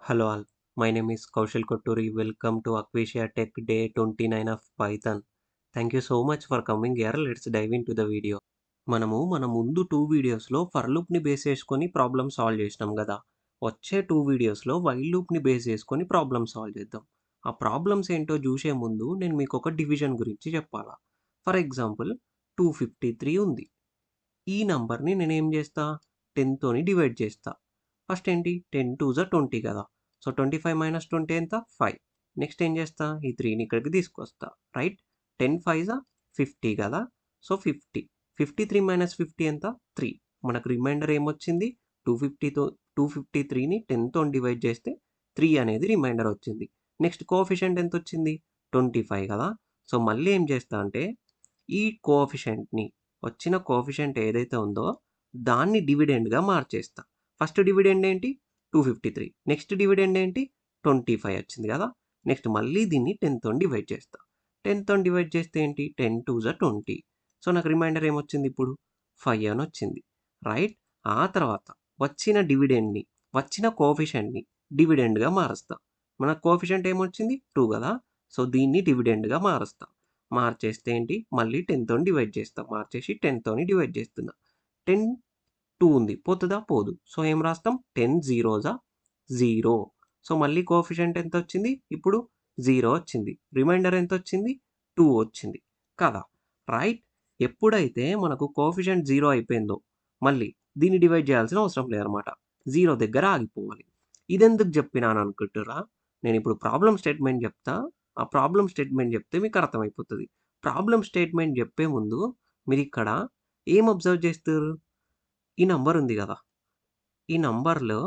Hello all, my name is Kaushal Kotturi. Welcome to Aquasia Tech Day 29 of Python. Thank you so much for coming here. Let's dive into the video. మన ముందు 2 వీడియోస్‌లో for లూప్‌ని base చేసుకొని problem solve చేసినాం గదా! వచ్చే 2 వీడియోస్‌లో while లూప్‌ని బేస్ చేసుకొని ప్రాబ్లమ్ సాల్వ్ చేద్దాం. ఆ ప్రాబ్లమ్స్ ఏంటో జూసే ముందు నేను మీకొక డివిజన్ గురించి చెప్పాలా. ఫర్ ఎగ్జాంపుల్ 253 ఉంది. ఈ నంబర్‌ని నేనేం చేస్తా? 10 తోని డివైడ్ చేస్తా. ఫస్ట్ ఏంటి 10 2 జా 20 కదా! సో, 25 - 20 ఎంత? 5. నెక్స్ట్ ఏం చేస్తా? ఈ 3ని ఇక్కడికి తీసుకొస్తా. రైట్? 10 5 జా 50 కదా! సో, 50. 53 - 50 ఎంత? 3. మనకు రిమైండర్ ఏమొచ్చింది? 250తో 253ని 10 తోని డివైడ్ చేస్తే 3 అనేది రిమైండర్ వచ్చింది. Next coefficient ఎంతొచ్చింది? 25 కదా! సో, మళ్ళీ ఏం చేస్తా అంటే ఈ కోఎఫిషియంట్‌ని వచ్చిన కోఎఫిషియంట్ ఏదైతే ఉందో దాన్ని డివిడెండ్‌గా మార్చేస్తా. ఫస్ట్ డివిడెండ్ ఏంటి? 253. నెక్స్ట్ డివిడెండ్ ఏంటి? 25 వచ్చింది కదా! నెక్స్ట్ మళ్ళీ దీన్ని 10 తోని డివైడ్ చేస్తా. 10 తోని డివైడ్ చేస్తే ఏంటి? 10 2 జా 20. సో, నాకు రిమైండర్ ఏమొచ్చింది ఇప్పుడు? 5 అని వచ్చింది. రైట్? ఆ తర్వాత వచ్చిన డివిడెండ్‌ని, వచ్చిన కోఎఫిషియంట్‌ని డివిడెండ్‌గా మారుస్తా. మన కోఎఫిషియంట్ ఏమొచ్చింది? 2 కదా! సో, దీన్ని డివిడెండ్‌గా మారుస్తా. మార్చేస్తే ఏంటి? మళ్ళీ 10 తోని డివైడ్ చేస్తా. మార్చేసి 10 తోని డివైడ్ చేస్తున్నా. 10 2 ఉంది. పోతదా? పోదు. సో, ఏం రాస్తాం? 10 జీరోసా 0. సో, మళ్ళీ కోఎఫిషియంట్ ఎంతొచ్చింది? ఇప్పుడు 0 వచ్చింది. రిమైండర్ ఎంతొచ్చింది? 2 వచ్చింది. కదా! రైట్? ఎప్పుడైతే మనకు కోఎఫిషియంట్ 0 అయిపోయిందో, మళ్ళీ దీన్ని డివైడ్ చేయాల్సిన అవసరం లేదనమాట. 0 దగ్గర ఆగిపోవాలి. ఇదెందుకు చెప్పినాననుకుంటుర్రా? నేనిప్పుడు ప్రాబ్లమ్ స్టేట్‌మెంట్ చెప్తా. ఆ ప్రాబ్లమ్ స్టేట్‌మెంట్ చెప్తే మీకు అర్థమైపోతది. ప్రాబ్లమ్ స్టేట్‌మెంట్ చెప్పే ముందు మీరిక్కడ ఏం అబ్జర్వ్ చేస్తుర్రు? ఈ నంబర్ ఉంది గదా! ఈ నంబర్‌లో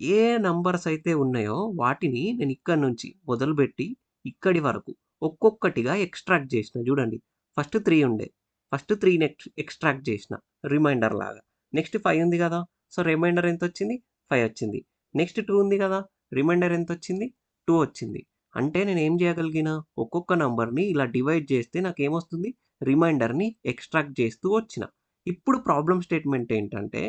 ఏ నంబర్స్ అయితే ఉన్నాయో వాటిని నేను ఇక్కడి నుంచి మొదలుపెట్టి ఇక్కడి వరకు ఒక్కొక్కటిగా ఎక్స్ట్రాక్ట్ చేసిన చూడండి. ఫస్ట్ 3 ఉండే. ఫస్ట్ 3ని ఎక్స్ట్రాక్ట్ చేసిన రిమైండర్ లాగా. నెక్స్ట్ 5 ఉంది గదా! So, reminder ఎంతొచ్చింది? 5 వచ్చింది. నెక్స్ట్ 2 ఉంది గదా! రిమైండర్ ఎంతొచ్చింది? 2 వచ్చింది. అంటే నేనేం చేయగలిగిన? ఒక్కొక్క నంబర్‌ని ఇలా డివైడ్ చేస్తే నాకేమొస్తుంది? రిమైండర్‌ని ఎక్స్ట్రాక్ట్ చేస్తూ వచ్చిన. ఇప్పుడు ప్రాబ్లమ్ స్టేట్మెంట్ ఏంటంటే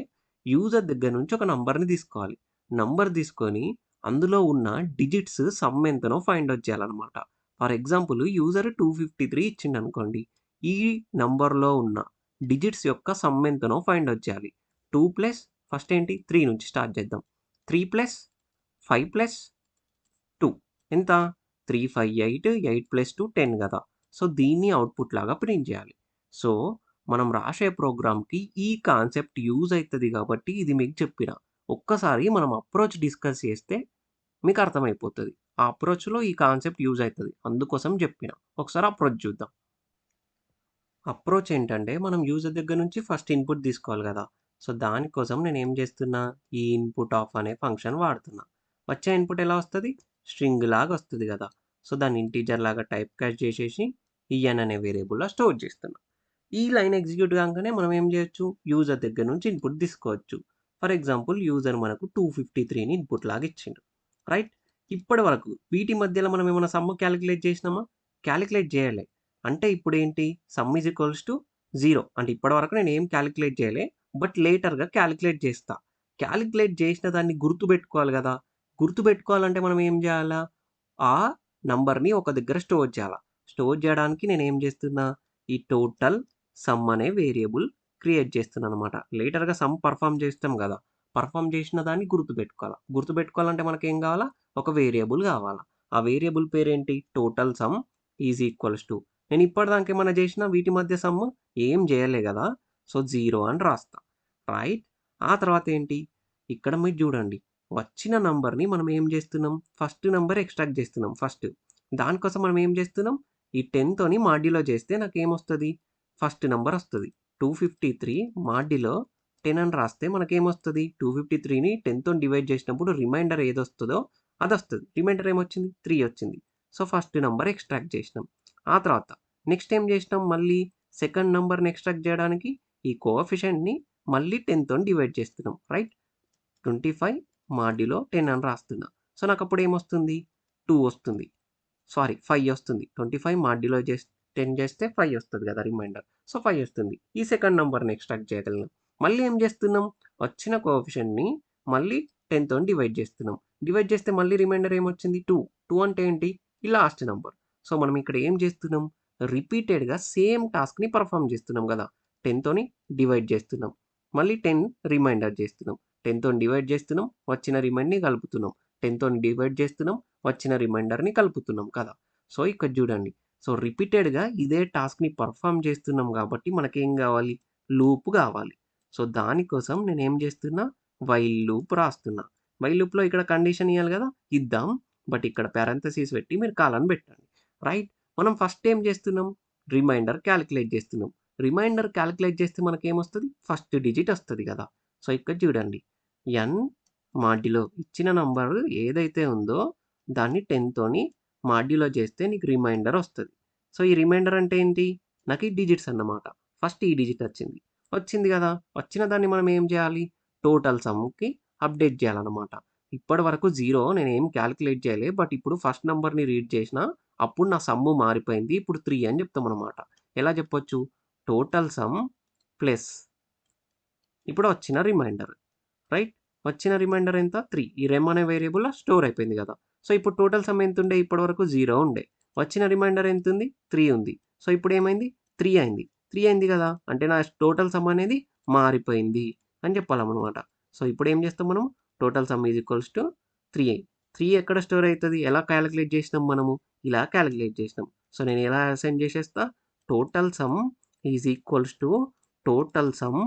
యూజర్ దగ్గర నుంచి ఒక నంబర్‌ని తీసుకోవాలి. నంబర్ తీసుకొని అందులో ఉన్న డిజిట్స్ సమ్ ఎంతనో ఫైండ్ ఔట్ చేయాలనమాట. For example user 253 ఇచ్చిండనుకోండి. ఈ నంబర్‌లో ఉన్న డిజిట్స్ యొక్క సమ్ ఎంతనో ఫైండ్ ఔట్ చేయాలి. 2 ప్లస్ ఫస్ట్ ఏంటి 3 నుంచి స్టార్ట్ చేద్దాం. 3 ప్లస్ 5 ప్లస్ 2 ఎంత? 3, 5, 8, 8 ప్లస్ 2 10 గదా! సో, దీన్ని అవుట్‌పుట్ లాగా ప్రింట్ చేయాలి. సో, మనం రాసే ప్రోగ్రామ్‌కి ఈ కాన్సెప్ట్ యూజ్ అయితది కాబట్టి ఇది మీకు చెప్పిన. ఒక్కసారి మనం అప్రోచ్ డిస్కస్ చేస్తే మీకు అర్థమైపోతది. ఆ అప్రోచ్‌లో ఈ కాన్సెప్ట్ యూజ్ అయితది. అందుకోసం చెప్పిన. ఒకసారి అప్రోచ్ చూద్దాం. అప్రోచ్ ఏంటంటే మనం యూజర్ దగ్గర నుంచి ఫస్ట్ ఇన్‌పుట్ తీసుకోవాలి గదా! సో, దానికోసం నేనేం చేస్తున్నా, ఈ ఇన్‌పుట్ ఆఫ్ అనే ఫంక్షన్ వాడుతున్నా. వచ్చే ఇన్‌పుట్ ఎలా వస్తది? స్ట్రింగ్ లాగా వస్తది గదా! సో, దాన్ని ఇంటిజర్ లాగా టైప్ కాస్ట్ చేసేసి ఈఎన్ అనే వేరియబుల్‌లో స్టోర్ చేస్తున్నా. ఈ లైన్ ఎగ్జిక్యూట్ కాంగానే మనం ఏం చేయొచ్చు? యూజర్ దగ్గర నుంచి ఇన్‌పుట్ తీసుకోవచ్చు. ఫర్ ఎగ్జాంపుల్ యూజర్ మనకు 253ని ఇన్‌పుట్ లాగా ఇచ్చిండు. రైట్? ఇప్పటి వరకు వీటి మధ్యలో మనం ఏమైనా సమ్ కాలిక్యులేట్ చేసినామా? కాలిక్యులేట్ చేయలే. అంటే ఇప్పుడేంటి? Some is equals to 0. అంటే ఇప్పటివరకు నేనేం కాలిక్యులేట్ చేయలే. బట్ లేటర్‌గా కాలిక్యులేట్ చేస్తా. కాలిక్యులేట్ చేసిన దాన్ని గుర్తుపెట్టుకోవాలి గదా! గుర్తుపెట్టుకోవాలంటే మనం ఏం జేయాలా? ఆ నంబర్‌ని ఒక దగ్గర స్టోర్ చేయాల. స్టోర్ చేయడానికి నేనేం చేస్తున్నా? ఈ టోటల్ సమ్ అనే వేరియబుల్ క్రియేట్ చేస్తున్నాననమాట. లేటర్‌గా సమ్ పెర్ఫార్మ్ చేస్తాం గదా! పెర్ఫార్మ్ చేసిన దాన్ని గుర్తుపెట్టుకోవాల. గుర్తుపెట్టుకోవాలంటే మనకేం గావాలా? ఒక వేరియబుల్ గావాల. ఆ వేరియబుల్ పేరేంటి? Total sum is equals to నేను ఇప్పటిదాకా ఏమన్నా చేసినా వీటి మధ్య సమ్ ఏం చేయలే గదా! సో, 0 అని రాస్తా. రైట్? ఆ తర్వాత ఏంటి? ఇక్కడ మీరు చూడండి. వచ్చిన నంబర్‌ని మనం ఏం చేస్తున్నాం? ఫస్ట్ నంబర్ ఎక్స్ట్రాక్ట్ చేస్తున్నాం ఫస్ట్. దానికోసం మనం ఏం చేస్తున్నాం? ఈ 10 తోని మాడ్యులో చేస్తే నాకేమొస్తది? ఫస్ట్ నంబర్ ఒస్తది. 253 మాడ్యులో 10 అని రాస్తే మనకేమొస్తది? 253ని 10 తోని డివైడ్ చేసినప్పుడు రిమైండర్ ఏదొస్తదో అదొస్తది. రిమైండర్ ఏమొచ్చింది? 3 వచ్చింది. సో, ఫస్ట్ నంబర్ ఎక్స్ట్రాక్ట్ చేసినాం. ఆ తర్వాత నెక్స్ట్ ఏం చేసినాం మళ్ళీ సెకండ్ నంబర్‌ని ఎక్స్ట్రాక్ట్ చేయడానికి ఈ కోఎఫిషియంట్‌ని మళ్ళీ 10 తోని డివైడ్ చేస్తున్నాం. రైట్? 25 మాడ్యులో 10 అని రాస్తున్నా. సో, నాకప్పుడు ఏమొస్తుంది? 2 వస్తుంది. సారీ 5 వస్తుంది. 25 మాడ్యులో 10 చేస్తే 5 వస్తది కదా! రిమైండర్. సో, 5 వస్తుంది. ఈ సెకండ్ నంబర్‌ని ఎక్స్ట్రాక్ట్ చేయగలను. మళ్ళీ ఏం చేస్తున్నాం? వచ్చిన కోఎఫిషియంట్‌ని మళ్ళీ 10 తోని డివైడ్ చేస్తున్నాం. డివైడ్ చేస్తే మళ్ళీ రిమైండర్ ఏమొచ్చింది 2. 2 అంటే ఏంటి? ఈ లాస్ట్ నంబర్. సో, మనం ఇక్కడ ఏం చేస్తున్నాం? రిపీటెడ్‌గా సేమ్ టాస్క్‌ని పర్ఫార్మ్ చేస్తున్నాం గదా! 10 తోని డివైడ్ చేస్తున్నాం. మళ్ళీ 10 రిమైండర్ చేస్తున్నాం. 10 తోని డివైడ్ చేస్తున్నాం. వచ్చిన రిమైండర్‌ని కలుపుతున్నాం. 10 తోని డివైడ్ చేస్తున్నాం. వచ్చిన రిమైండర్‌ని కలుపుతున్నాం కదా! సో, ఇక్కడ చూడండి. సో, రిపీటెడ్‌గా ఇదే టాస్క్‌ని పర్ఫార్మ్ చేస్తున్నాం కాబట్టి మనకేం కావాలి? లూప్ కావాలి. సో, దానికోసం నేనేం చేస్తున్నా? వైల్ లూప్ రాస్తున్నా. వైల్ లూప్‌లో ఇక్కడ కండిషన్ ఇయ్యాలి గదా! ఇద్దాం. బట్ ఇక్కడ పారాంథసిస్ పెట్టి మీరు కాలన్ పెట్టండి. రైట్? మనం ఫస్ట్ ఏం చేస్తున్నాం? రిమైండర్ కాలిక్యులేట్ చేస్తున్నాం. రిమైండర్ కాలిక్యులేట్ చేస్తే మనకేమొస్తది? ఫస్ట్ డిజిట్ వస్తది గదా! సో, ఇక్కడ చూడండి. n మాడ్యులో ఇచ్చిన నంబర్ ఏదైతే ఉందో దాన్ని 10 తోని మాడ్యులో చేస్తే నీకు రిమైండర్ వస్తది. సో, ఈ రిమైండర్ అంటే ఏంటి? నాకు ఈ డిజిట్స్ అన్నమాట. ఫస్ట్ ఈ డిజిట్ వచ్చింది. వచ్చింది గదా! వచ్చిన దాన్ని మనం ఏం చేయాలి? టోటల్ సమ్‌కి అప్డేట్ చేయాలన్నమాట. ఇప్పటి వరకు 0 నేనేం కాలిక్యులేట్ చేయలే. బట్ ఇప్పుడు ఫస్ట్ నంబర్‌ని రీడ్ చేసినా అప్పుడు నా సమ్ము మారిపోయింది. ఇప్పుడు 3 అని చెప్తామన్నమాట. ఎలా చెప్పొచ్చు? టోటల్ సమ్ ప్లస్ ఇప్పుడు వచ్చిన రిమైండర్. రైట్? వచ్చిన రిమైండర్ ఎంత? 3. ఈ రెమ్ అనే వేరియబుల్‌లో స్టోర్ అయిపోయింది గదా! సో, ఇప్పుడు టోటల్ సమ్ ఎంతుండే? ఇప్పటివరకు 0 ఉండే. వచ్చిన రిమైండర్ ఎంతుంది? 3 ఉంది. సో, ఇప్పుడేమైంది? 3 అయింది. 3 అయింది గదా! అంటే నా టోటల్ సమ్ అనేది మారిపోయింది అని చెప్పాలన్నమాట. సో, ఇప్పుడేం చేస్తాం మనం? Total sum is equals to 3. 3 ఎక్కడ స్టోర్ అయితది? ఎలా కాలిక్యులేట్ చేసినాం మనము? ఇలా కాలిక్యులేట్ చేసినాం. సో, నేను ఎలా అసైన్ చేసేస్తా? Total sum is equals to total sum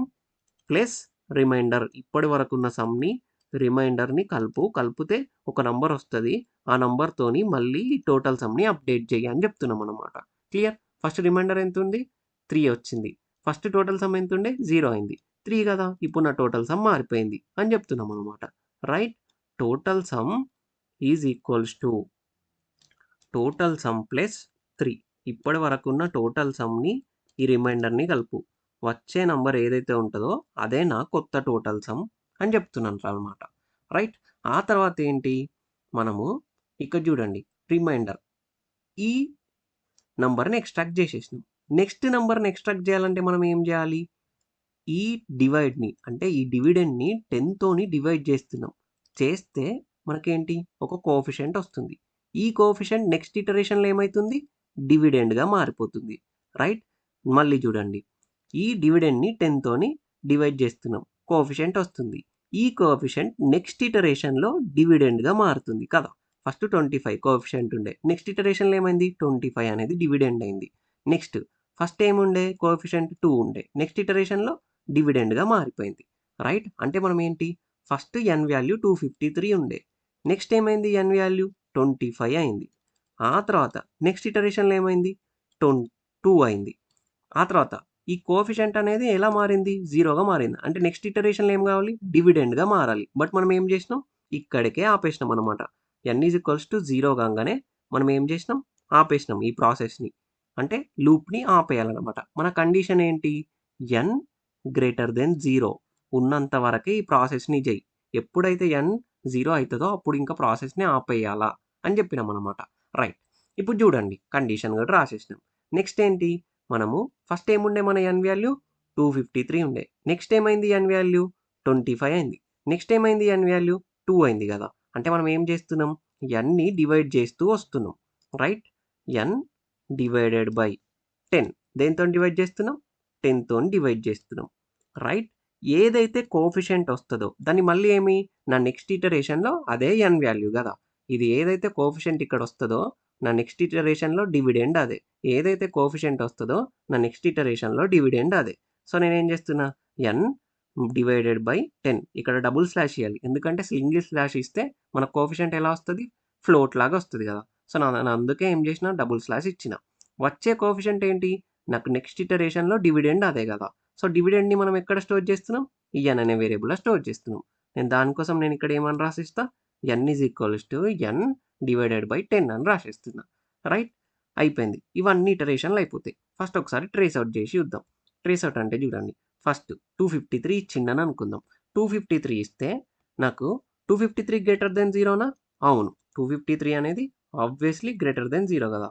plus reminder. ఇప్పటి వరకున్న సమ్‌ని, రిమైండర్‌ని కలిపితే ఒక నంబర్ వస్తది. ఆ నంబర్‌తోని మళ్ళీ టోటల్ సమ్‌ని అప్డేట్ చెయ్యి అని చెప్తున్నామనమాట. క్లియర్? ఫస్ట్ రిమైండర్ ఎంతుంది? 3 వచ్చింది. First total some ఎంతుండే? 0 అయింది. 3 గదా! ఇప్పుడు నా టోటల్ సమ్ మారిపోయింది అని చెప్తున్నామనమాట. Right? Total sum is equals to total sum plus 3. ఇప్పటి వరకున్న టోటల్ సమ్‌ని, ఈ రిమైండర్‌ని కలుపు. వచ్చే నంబర్ ఏదైతే ఉంటదో అదే నా కొత్త టోటల్ సమ్ అని చెప్తున్నాననమాట. రైట్? ఆ తర్వాత ఏంటి? మనము ఇక్కడ చూడండి రిమైండర్. ఈ నంబర్‌ని ఎక్స్ట్రాక్ట్ చేసేసినాం. నెక్స్ట్ నంబర్‌ని ఎక్స్ట్రాక్ట్ చేయాలంటే మనం ఏం చేయాలి? ఈ డివైడ్‌ని అంటే ఈ డివిడెండ్‌ని 10 తోని డివైడ్ చేస్తున్నాం. చేస్తే మనకేంటి? ఒక కోఎఫిషియంట్ వస్తుంది. ఈ కోఎఫిషియంట్ నెక్స్ట్ ఇటరేషన్‌లో ఏమైతుంది? డివిడెండ్‌గా మారిపోతుంది. రైట్? మళ్ళీ చూడండి. ఈ డివిడెండ్‌ని 10 తోని డివైడ్ చేస్తున్నాం. కోఎఫిషియంట్ వస్తుంది. ఈ కోఎఫిషియంట్ నెక్స్ట్ ఇటరేషన్‌లో డివిడెండ్‌గా మారుతుంది కదా! ఫస్ట్ 25 కోఎఫిషియంట్ ఉండే. నెక్స్ట్ ఇటరేషన్‌లో ఏమైంది? 25 అనేది డివిడెండ్ అయింది. నెక్స్ట్ ఫస్ట్ ఏముండే? కోఎఫిషియంట్ 2 ఉండే. నెక్స్ట్ ఇటరేషన్‌లో డివిడెండ్‌గా మారిపోయింది. రైట్? అంటే మనం ఏంటి? ఫస్ట్ n వాల్యూ 253 ఉండే. నెక్స్ట్ ఏమైంది? n వాల్యూ 25 అయింది. ఆ తర్వాత నెక్స్ట్ ఇటరేషన్‌లో ఏమైంది? 2 అయింది. ఆ తర్వాత ఈ కోఎఫిషియంట్ అనేది ఎలా మారింది? 0గా మారింది. అంటే నెక్స్ట్ ఇటరేషన్‌లో ఏం కావాలి? డివిడెండ్‌గా మారాలి. బట్ మనం ఏం చేసినాం? ఇక్కడికే ఆపేసినాం అనమాట. n 0 కాంగానే మనం ఏం చేసినాం? ఆపేసినాం ఈ ప్రాసెస్‌ని. అంటే లూప్‌ని ఆపేయాలనమాట. మన కండిషన్ ఏంటి? n గ్రేటర్ దెన్ 0 ఉన్నంత వరకే ఈ ప్రాసెస్‌ని చెయ్యి. ఎప్పుడైతే n 0 అయితదో అప్పుడు ఇంకా ప్రాసెస్‌ని ఆపేయాలా అని చెప్పినామనమాట. రైట్. ఇప్పుడు చూడండి కండిషన్ కూడా రాసేసినాం. నెక్స్ట్ ఏంటి? మనము ఫస్ట్ ఏముండే మన n వాల్యూ? 253 ఉండే. నెక్స్ట్ ఏమైంది n వాల్యూ? 25 అయింది. నెక్స్ట్ ఏమైంది n వాల్యూ? 2 అయింది గదా! అంటే మనం ఏం చేస్తున్నాం? nని డివైడ్ చేస్తూ వస్తున్నాం. రైట్? n డివైడెడ్ బై 10 దేనితోని డివైడ్ చేస్తున్నాం? 10 తోని డివైడ్ చేస్తున్నాం. రైట్? ఏదైతే కోఎఫిషియంట్ వస్తదో దాన్ని మళ్ళీ నా నెక్స్ట్ ఇటరేషన్‌లో అదే n వాల్యూ గదా! ఇది ఏదైతే కోఎఫిషియంట్ ఇక్కడ వస్తదో నా నెక్స్ట్ ఇటరేషన్‌లో డివిడెండ్ అదే. ఏదైతే కోఎఫిషియంట్ వస్తదో నా నెక్స్ట్ ఇటరేషన్‌లో డివిడెండ్ అదే. సో, నేనేం చేస్తున్నా? n డివైడెడ్ బై 10 ఇక్కడ డబుల్ స్లాష్ ఇయ్యాలి. ఎందుకంటే సింగిల్ స్లాష్ ఇస్తే మన కోఎఫిషియంట్ ఎలా వస్తది? ఫ్లోట్ లాగా వస్తది గదా! సో, అందుకే ఏం చేసినా డబుల్ స్లాష్ ఇచ్చిన. వచ్చే కోఎఫిషియంట్ ఏంటి? నాకు నెక్స్ట్ ఇటరేషన్‌లో డివిడెండ్ అదే గదా! సో, డివిడెండ్‌ని మనం ఎక్కడ స్టోర్ చేస్తున్నాం? ఈ n అనే వేరియబుల్‌లో స్టోర్ చేస్తున్నాం. దానికోసం నేను ఇక్కడ ఏమని రాసిస్తా? n n డివైడెడ్ బై 10 అని రాసేస్తున్నా. రైట్? అయిపోయింది. ఇవన్నీ ఇటరేషన్‌లు అయిపోతాయి. ఫస్ట్ ఒకసారి ట్రేస్ ఔట్ చేసి చూద్దాం. ట్రేస్ ఔట్ అంటే చూడండి. ఫస్ట్ 253 ఇచ్చిండని అనుకుందాం. 253 ఇస్తే నాకు 253 గ్రేటర్ దెన్ 0నా? అవును. 253 అనేది ఆబ్వియస్‌లీ గ్రేటర్ దెన్ 0 గదా!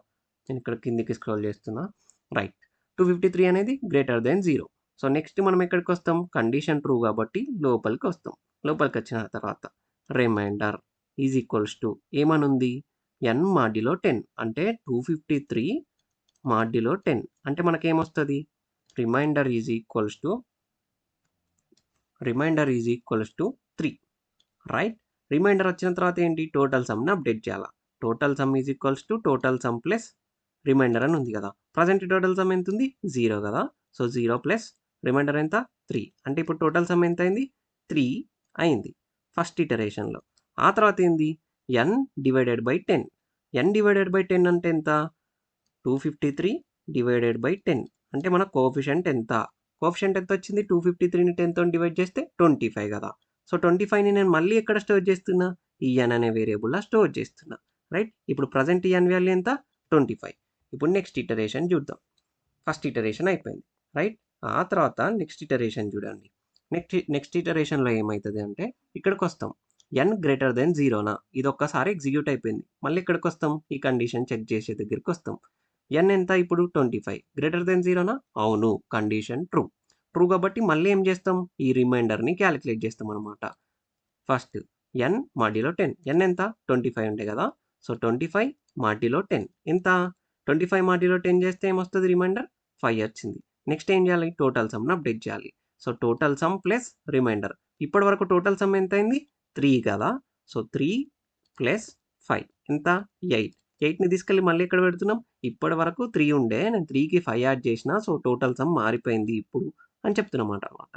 నేను ఇక్కడ కిందికి స్క్రోల్ చేస్తున్నా. రైట్. 253 అనేది గ్రేటర్ దెన్ 0. సో, నెక్స్ట్ మనం ఎక్కడికొస్తాం? కండిషన్ ట్రూ కాబట్టి లోపలికొస్తాం. లోపలికొచ్చిన తర్వాత రిమైండర్. ఈజ్ ఈక్వల్స్ టు ఏమనుంది n మాడ్యులో 10 అంటే 253 మాడ్యులో 10 అంటే మనకేమొస్తుంది reminder is equals to 3 right. Reminder వచ్చిన తర్వాత ఏంటి టోటల్ సమ్ని అప్డేట్ చేయాలి. Total sum is equals to total sum plus reminder అని ఉంది కదా. ప్రజెంట్ టోటల్ సమ్ ఎంత ఉంది 0 కదా. సో 0 ప్లస్ రిమైండర్ ఎంత 3 అంటే ఇప్పుడు టోటల్ సమ్ ఎంత అయింది 3 అయింది ఫస్ట్ ఇటరేషన్లో. ఆ తర్వాత ఏంది n divided by 10. n divided by 10 అంటే ఎంత 253 డివైడెడ్ బై 10 అంటే మన కోఎఫిషియంట్ ఎంత వచ్చింది 253ని 10తో డివైడ్ చేస్తే 25 కదా. సో 25ని నేను మళ్ళీ ఎక్కడ స్టోర్ చేస్తున్నా ఈ n అనే వేరియబుల్లో స్టోర్ చేస్తున్నా రైట్. ఇప్పుడు ప్రజెంట్ ఈ n వాల్యూ ఎంత 25. ఇప్పుడు నెక్స్ట్ ఇటరేషన్ చూద్దాం. ఫస్ట్ ఇటరేషన్ అయిపోయింది రైట్. ఆ తర్వాత నెక్స్ట్ ఇటరేషన్ చూడండి. నెక్స్ట్ ఇటరేషన్లో ఏమవుతుంది అంటే ఇక్కడికి వస్తాం n గ్రేటర్ దెన్ 0నా ఇది ఒక్కసారి ఎగ్జిక్యూట్ అయిపోయింది. మళ్ళీ ఇక్కడికి వస్తాం ఈ కండిషన్ చెక్ చేసే దగ్గరికి వస్తాం. n ఎంత ఇప్పుడు 25 గ్రేటర్ దెన్ 0నా అవును కండిషన్ ట్రూ కాబట్టి మళ్ళీ ఏం చేస్తాం ఈ రిమైండర్ని క్యాలిక్యులేట్ చేస్తాం అనమాట. ఫస్ట్ n మాడ్యులో 10 n ఎంత 25 ఉండే కదా. సో 25 మాడ్యులో 10 ఎంత 25 మాడ్యులో 10 చేస్తే ఏమొస్తుంది రిమైండర్ 5 వచ్చింది. నెక్స్ట్ ఏం చేయాలి టోటల్ సమ్ని అప్డేట్ చేయాలి. So total sum plus reminder ఇప్పటి వరకు టోటల్ సమ్ ఎంత అయింది 3 కదా. సో 3 ప్లస్ 5 ఎంత 8ని తీసుకెళ్ళి మళ్ళీ ఎక్కడ పెడుతున్నాం ఇప్పటి వరకు 3 ఉండే నేను 3కి 5 యాడ్ చేసిన సో టోటల్ సమ్ మారిపోయింది ఇప్పుడు అని చెప్తున్నమాట అనమాట.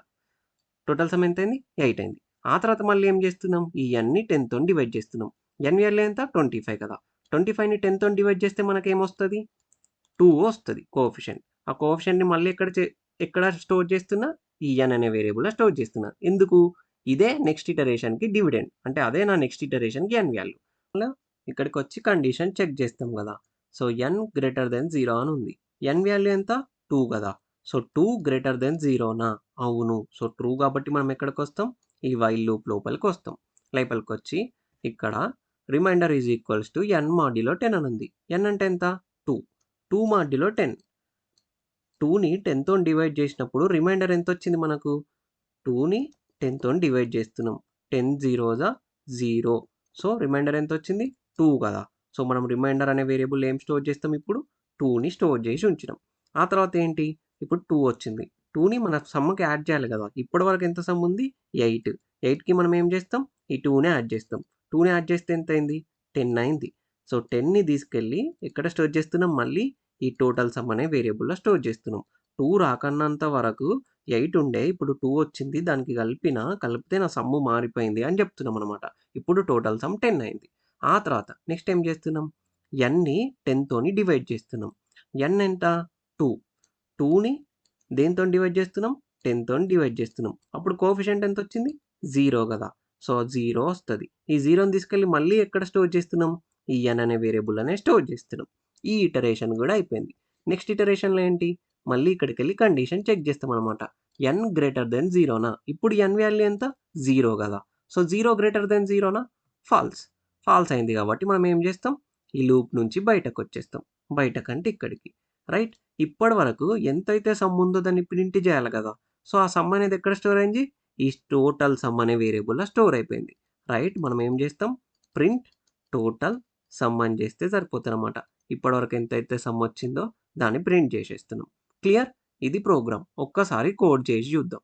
టోటల్ సమ్ ఎంత అయింది 8 అయింది. ఆ తర్వాత మళ్ళీ ఏం చేస్తున్నాం ఈ n ని 10తో డివైడ్ చేస్తున్నాం. n వాల్యూ ఎంత 25 కదా. 25ని 10తో డివైడ్ చేస్తే మనకి ఏమొస్తుంది 2 వస్తుంది కోఎఫిషియంట్. ఆ కోఎఫిషియంట్ని మళ్ళీ ఎక్కడ స్టోర్ చేస్తున్నా ఈ n అనే వేరియబుల్లో స్టోర్ చేస్తున్నా. ఎందుకు ఇదే నెక్స్ట్ ఇటరేషన్కి డివిడెండ్ అంటే అదే నా నెక్స్ట్ ఇటరేషన్కి n వాల్యూ. ఇక్కడికి వచ్చి కండిషన్ చెక్ చేస్తాం కదా. సో n గ్రేటర్ దెన్ 0 అని ఉంది. n వాల్యూ ఎంత 2 కదా. సో 2 గ్రేటర్ దెన్ 0నా అవును. సో ట్రూ కాబట్టి మనం ఎక్కడికి వస్తాం ఈ వైల్ లూప్ లోపలికి వస్తాం. లోపలికి వచ్చి ఇక్కడ remainder is equals to n modulo 10 అని ఉంది. n అంటే ఎంత 2 మాడ్యులో 10. 2ని 10తో డివైడ్ చేసినప్పుడు రిమైండర్ ఎంత వచ్చింది మనకు 2ని 10తో డివైడ్ చేస్తున్నాం 10 0 0. సో రిమైండర్ ఎంత వచ్చింది 2 కదా. సో మనం రిమైండర్ అనే వేరియబుల్ ఏం స్టోర్ చేస్తాం ఇప్పుడు 2ని స్టోర్ చేసి ఉంచినాం. ఆ తర్వాత ఏంటి ఇప్పుడు 2 వచ్చింది 2ని మన సమ్కి యాడ్ చేయాలి కదా. ఇప్పటి వరకు ఎంత సమ్ ఉంది 8కి మనం ఏం చేస్తాం ఈ 2ని యాడ్ చేస్తాం. 2ని యాడ్ చేస్తే ఎంత అయింది 10 అయింది. సో 10ని తీసుకెళ్ళి ఎక్కడ స్టోర్ చేస్తున్నాం మళ్ళీ ఈ టోటల్ సమ్ అనే వేరియబుల్లో స్టోర్ చేస్తున్నాం. 2 రాకన్నంత వరకు 8 ఉండే ఇప్పుడు 2 వచ్చింది దానికి కలిపితే నా సమ్ము మారిపోయింది అని చెప్తున్నాం అనమాట. ఇప్పుడు టోటల్ సమ్ 10 అయింది. ఆ తర్వాత నెక్స్ట్ ఏం చేస్తున్నాం nని 10తోని డివైడ్ చేస్తున్నాం. n ఎంత 2ని దేంతో డివైడ్ చేస్తున్నాం 10తో డివైడ్ చేస్తున్నాం. అప్పుడు కోఎఫిషియంట్ ఎంత వచ్చింది 0 కదా. సో 0 వస్తుంది. ఈ 0ని తీసుకెళ్ళి మళ్ళీ ఎక్కడ స్టోర్ చేస్తున్నాం ఈ n అనే వేరియబుల్ అనే స్టోర్ చేస్తున్నాం. ఈ ఇటరేషన్ కూడా అయిపోయింది. నెక్స్ట్ ఇటరేషన్లో ఏంటి మళ్ళీ ఇక్కడికి వెళ్ళి కండిషన్ చెక్ చేస్తాం అనమాట. n గ్రేటర్ దెన్ 0నా ఇప్పుడు n వాల్యూ ఎంత 0 కదా. సో 0 గ్రేటర్ దెన్ 0నా ఫాల్స్ అయింది కాబట్టి మనం ఏం చేస్తాం ఈ లూప్ నుంచి బయటకు వచ్చేస్తాం. బయటకంటే ఇక్కడికి రైట్. ఇప్పటి వరకు ఎంతైతే సమ్ ఉందో దాన్ని ప్రింట్ చేయాలి కదా. సో ఆ సమ్ అనేది ఎక్కడ స్టోర్ అయింది ఈ టోటల్ సమ్ అనే వేరియబుల్లో స్టోర్ అయిపోయింది రైట్. మనం ఏం చేస్తాం ప్రింట్ టోటల్ సమ్ అని చేస్తే సరిపోతుంది అనమాట. ఇప్పటివరకు ఎంతైతే సమ్ వచ్చిందో దాన్ని ప్రింట్ చేసేస్తున్నాం. క్లియర్. ఇది ప్రోగ్రామ్. ఒక్కసారి కోడ్ చేసి చూద్దాం.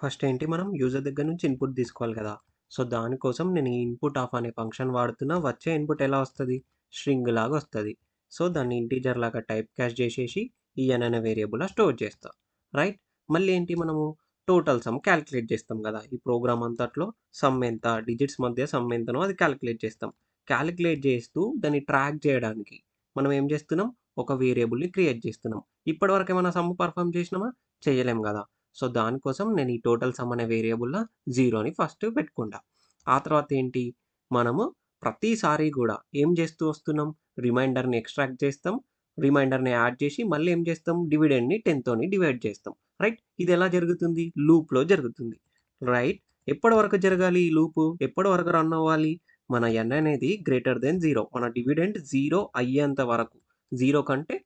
ఫస్ట్ ఏంటి మనం యూజర్ దగ్గర నుంచి ఇన్పుట్ తీసుకోవాలి కదా. సో దానికోసం నేను ఈ ఇన్పుట్ ఆఫ్ అనే ఫంక్షన్ వాడుతున్నా. వచ్చే ఇన్పుట్ ఎలా వస్తుంది స్ట్రింగ్ లాగా వస్తుంది. సో దాన్ని ఇంటీజర్ లాగా టైప్ క్యాష్ చేసేసి ఈ n అనే వేరియబుల్లో స్టోర్ చేస్తాం రైట్. మళ్ళీ ఏంటి మనము టోటల్ సమ్ క్యాలిక్యులేట్ చేస్తాం కదా. ఈ ప్రోగ్రామ్ అంతట్లో సమ్ ఎంత డిజిట్స్ మధ్య సమ్ ఎంతనో అది క్యాలిక్యులేట్ చేస్తాం. క్యాలిక్యులేట్ చేస్తూ దాన్ని ట్రాక్ చేయడానికి మనం ఏం చేస్తున్నాం ఒక వేరియబుల్ని క్రియేట్ చేస్తున్నాం. ఇప్పటివరకు ఏమైనా సమ్ పర్ఫామ్ చేసినామా చేయలేం కదా. సో దానికోసం నేను ఈ టోటల్ సమ్ అనే వేరియబుల్లో 0ని ఫస్ట్ పెట్టుకుంటా. ఆ తర్వాత ఏంటి మనము ప్రతిసారి కూడా ఏం చేస్తూ వస్తున్నాం రిమైండర్ని ఎక్స్ట్రాక్ట్ చేస్తాం. రిమైండర్ని యాడ్ చేసి మళ్ళీ ఏం చేస్తాం డివిడెండ్ని 10తోని డివైడ్ చేస్తాం రైట్. ఇది ఎలా జరుగుతుంది లూప్లో జరుగుతుంది రైట్. ఎప్పటి వరకు జరగాలి ఈ లూపు ఎప్పటి వరకు రన్ అవ్వాలి మన n అనేది గ్రేటర్ దెన్ 0 మన డివిడెండ్ 0 అయ్యేంత వరకు 0 కంటే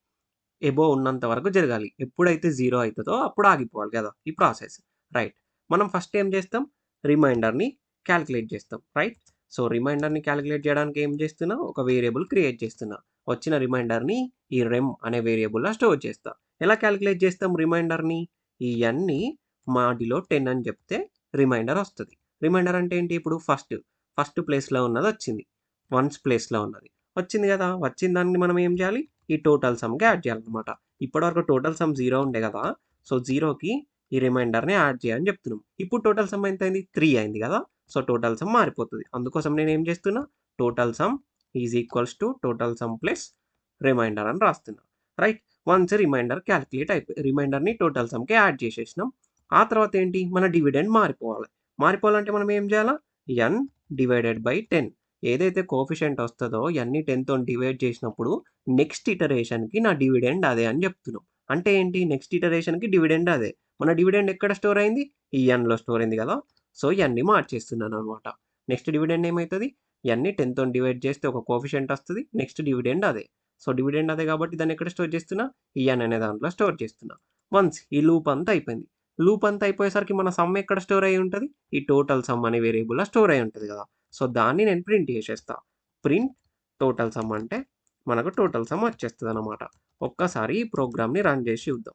ఎబో ఉన్నంత వరకు జరగాలి. ఎప్పుడైతే 0 అవుతుందో అప్పుడు ఆగిపోవాలి కదా ఈ ప్రాసెస్ రైట్. మనం ఫస్ట్ ఏం చేస్తాం రిమైండర్ని క్యాలిక్యులేట్ చేస్తాం రైట్. సో, రిమైండర్‌ని క్యాలిక్యులేట్ చేయడానికి ఏం చేస్తున్నా, ఒక వేరియబుల్ క్రియేట్ చేస్తున్నా. వచ్చిన రిమైండర్‌ని ఈ రెమ్ అనే వేరియబుల్‌లో స్టోర్ చేస్తా. ఎలా క్యాలిక్యులేట్ చేస్తాం రిమైండర్‌ని? ఈ n మాడిలో 10 అని చెప్తే రిమైండర్ వస్తది. రిమైండర్ అంటే ఏంటి? ఇప్పుడు ఫస్ట్ ప్లేస్‌లో ఉన్నదొచ్చింది. వన్స్ ప్లేస్‌లో ఉన్నది. వచ్చింది కదా! వచ్చిన దాన్ని మనం ఏం చేయాలి? ఈ టోటల్ సమ్‌కి యాడ్ చేయాలన్నమాట. ఇప్పటివరకు టోటల్ సమ్ 0 ఉండే కదా! సో, 0కి ఈ రిమైండర్‌ని యాడ్ చేయని చెప్తున్నాం. ఇప్పుడు టోటల్ సమ్ ఎంతయింది? 3 అయింది కదా! సో, టోటల్ సమ్ మారిపోతది. అందుకోసం నేనేం చేస్తున్నా? Total sum is equals to total sum plus reminder అని రాస్తున్నా. రైట్? వన్స్ రిమైండర్‌ని టోటల్ సమ్‌కి యాడ్ చేసేసినాం. ఆ తర్వాత ఏంటి? మన డివిడెండ్ మారిపోవాలి. మారిపోవాలంటే మనం ఏం చేయాలా? n డివైడెడ్ బై 10 ఏదైతే కోఎఫిషియంట్ వస్తదో n ని 10 తోని డివైడ్ చేసినప్పుడు నెక్స్ట్ ఇటరేషన్‌కి నా డివిడెండ్ అదే అని చెప్తున్నాం. అంటే ఏంటి? నెక్స్ట్ ఇటరేషన్‌కి డివిడెండ్ అదే. మన డివిడెండ్ ఎక్కడ స్టోర్ అయింది? ఈ nలో స్టోర్ అయింది కదా! సో, nని మార్చేస్తున్నాననమాట. నెక్స్ట్ డివిడెండ్ ఏమైతది? nని 10 తోని డివైడ్ చేస్తే ఒక కోఎఫిషియంట్ వస్తది. నెక్స్ట్ డివిడెండ్ అదే. సో, డివిడెండ్ అదే కాబట్టి దాన్ని ఎక్కడ స్టోర్ చేస్తున్నా? ఈ n అనే దాంట్లో స్టోర్ చేస్తున్నా. వన్స్ ఈ లూప్ అంతా అయిపోయింది. లూప్ అంతా అయిపోయేసరికి మన సమ్ ఎక్కడ స్టోర్ అయ్యి ఉంటది? ఈ టోటల్ సమ్ అనే వేరియబుల్‌లో స్టోర్ అయ్యి ఉంటది కదా! సో, దాన్ని నేను ప్రింట్ చేసేస్తా. ప్రింట్ టోటల్ సమ్ అంటే మనకు టోటల్ సమ్ వచ్చేస్తదనమాట. ఒక్కసారి ఈ ప్రోగ్రామ్‌ని రన్ చేసి చూద్దాం.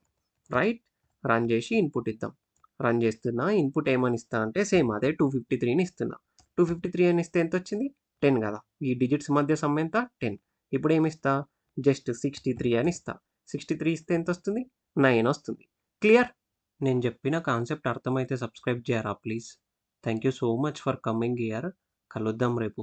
రైట్? రన్ చేసి ఇన్పుట్ ఇద్దాం. రన్ చేస్తున్నా. ఇన్పుట్ ఏమని ఇస్తా అంటే సేమ్ అదే 253ని ఇస్తున్నా. 253 అని ఇస్తే ఎంతొచ్చింది? 10 కదా! ఈ డిజిట్స్ మధ్య సమ్ ఎంత? 10. ఇప్పుడేమిస్తా? జస్ట్ 63 అని ఇస్తా. 63 ఇస్తే ఎంతొస్తుంది? 9 వస్తుంది. క్లియర్? నేను చెప్పిన కాన్సెప్ట్ అర్థమైతే సబ్స్క్రైబ్ చేయరా please? Thank you so much for coming here. కలుద్దాం రేపు.